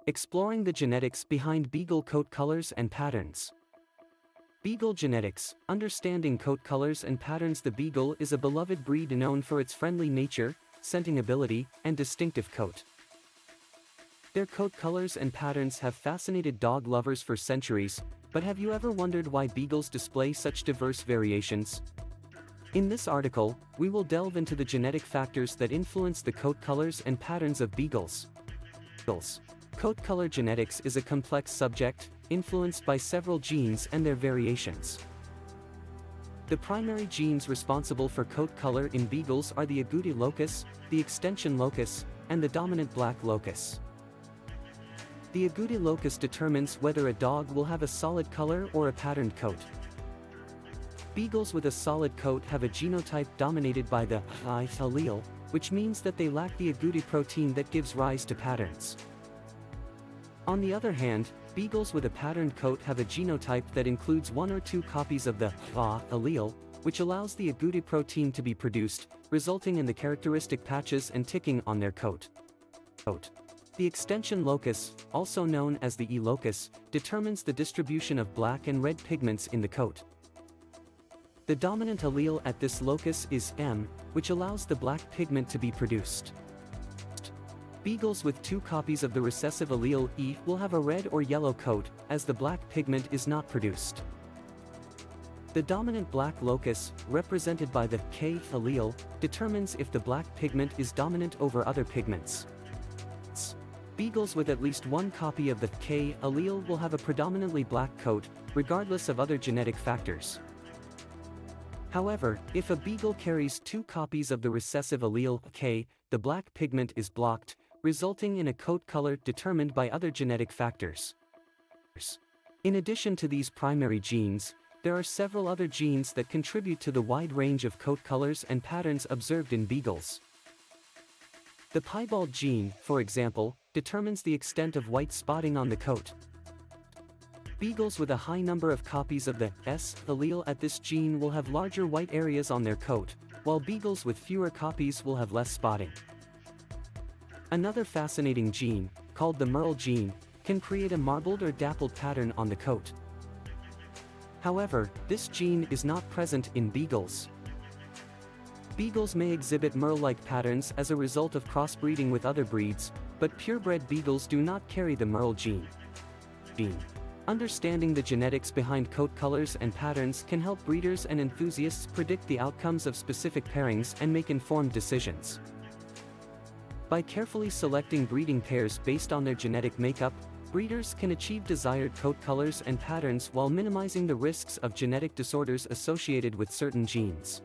Exploring the genetics behind Beagle coat colors and patterns. Beagle genetics. Understanding coat colors and patterns. The Beagle is a beloved breed known for its friendly nature, scenting ability, and distinctive coat. Their coat colors and patterns have fascinated dog lovers for centuries, but have you ever wondered why Beagles display such diverse variations? In this article, we will delve into the genetic factors that influence the coat colors and patterns of Beagles. Coat color genetics is a complex subject, influenced by several genes and their variations. The primary genes responsible for coat color in Beagles are the Agouti locus, the extension locus, and the dominant black locus. The Agouti locus determines whether a dog will have a solid color or a patterned coat. Beagles with a solid coat have a genotype dominated by the I allele, which means that they lack the Agouti protein that gives rise to patterns. On the other hand, Beagles with a patterned coat have a genotype that includes one or two copies of the A allele, which allows the Agouti protein to be produced, resulting in the characteristic patches and ticking on their coat. The extension locus, also known as the E locus, determines the distribution of black and red pigments in the coat. The dominant allele at this locus is M, which allows the black pigment to be produced. Beagles with two copies of the recessive allele E will have a red or yellow coat, as the black pigment is not produced. The dominant black locus, represented by the K allele, determines if the black pigment is dominant over other pigments. Beagles with at least one copy of the K allele will have a predominantly black coat, regardless of other genetic factors. However, if a Beagle carries two copies of the recessive allele K, the black pigment is blocked, resulting in a coat color determined by other genetic factors. In addition to these primary genes, there are several other genes that contribute to the wide range of coat colors and patterns observed in Beagles. The piebald gene, for example, determines the extent of white spotting on the coat. Beagles with a high number of copies of the S allele at this gene will have larger white areas on their coat, while Beagles with fewer copies will have less spotting. Another fascinating gene, called the Merle gene, can create a marbled or dappled pattern on the coat. However, this gene is not present in Beagles. Beagles may exhibit Merle-like patterns as a result of crossbreeding with other breeds, but purebred Beagles do not carry the Merle gene. Understanding the genetics behind coat colors and patterns can help breeders and enthusiasts predict the outcomes of specific pairings and make informed decisions. By carefully selecting breeding pairs based on their genetic makeup, breeders can achieve desired coat colors and patterns while minimizing the risks of genetic disorders associated with certain genes.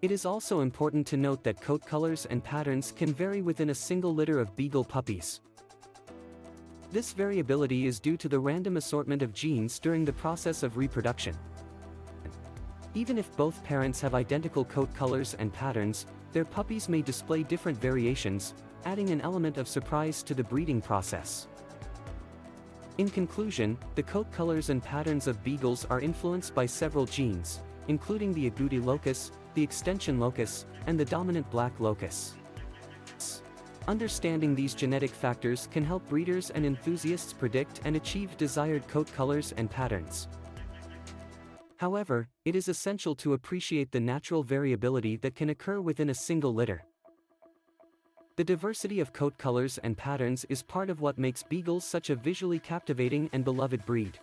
It is also important to note that coat colors and patterns can vary within a single litter of Beagle puppies. This variability is due to the random assortment of genes during the process of reproduction. Even if both parents have identical coat colors and patterns, their puppies may display different variations, adding an element of surprise to the breeding process. In conclusion, the coat colors and patterns of Beagles are influenced by several genes, including the Agouti locus, the extension locus, and the dominant black locus. Understanding these genetic factors can help breeders and enthusiasts predict and achieve desired coat colors and patterns. However, it is essential to appreciate the natural variability that can occur within a single litter. The diversity of coat colors and patterns is part of what makes Beagles such a visually captivating and beloved breed.